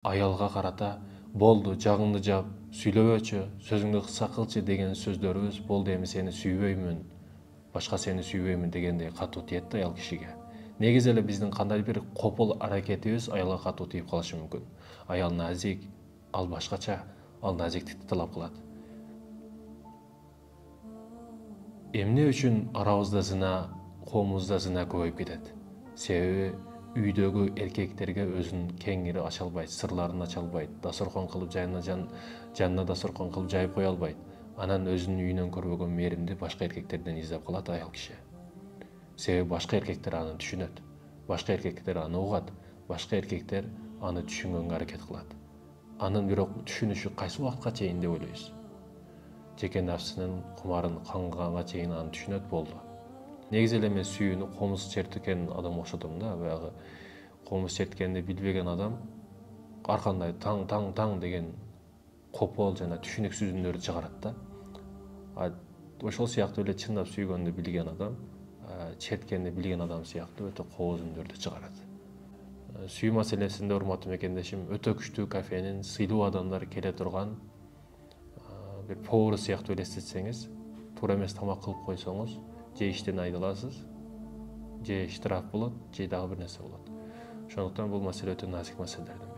аялга карата болду, жагыңды жап, сүйлөбөчү, сөзүңдү кыса кылчы деген сөздөрүбүз болду эми сени сүйбөймүн, башка сени сүйбөймүн дегендей катуу тиет да аял кишиге. Негизи эле биздин кандай бир копол аракетибиз аялга катуу тийип калышы мүмкүн. Аял назик, ал башкача, ал назиктикти талап кылат. Эмне үчүн арабызда зына, коомубузда зына көбөйүп кетет? Себеби үйдөгү эркектерге өзүн кеңири ача албайт, сырларын ача албайт, дасторкон кылып жанына дасторкон кылып жайып кое албайт. Анан өзүнүн үйүнөн көрбөгөн мээримди башка эркектерден издеп калат аял киши. Себеби башка эркектер аны түшүнөт, башка эркектер аны угат, башка эркектер аны түшүнгөнгө аракет кылат. Анын бирок түшүнүшү кайсы убакытка чейин деп ойлойсуз? Жеке нафсынын кумарын каңгаганга чейин аны түшүнөт болду. Негизи эле мен сүйүүнү комуз черткен адам окшотом да, баягы комуз черткенди билбеген адам аркандай таң деген копол жана түшүнүксүз үндөрдү чыгарат да. Ошол сыяктуу эле чындап сүйгөндү билген адам, черткенди билген адам сыяктуу өтө кооз үндөрдү чыгарат. Сүйүү маселесинде урматтуу мекендешим, өтө күчтүү кафенин, сыйлуу адамдар келе турган бир повар сыяктуу элестетсеңиз, туура эмес тамак кылып койсоңуз, же иштен айдаласыз, же штраф болот, же дагы бир нерсе болот. Ошондуктан бул маселе өтө назик маселелерден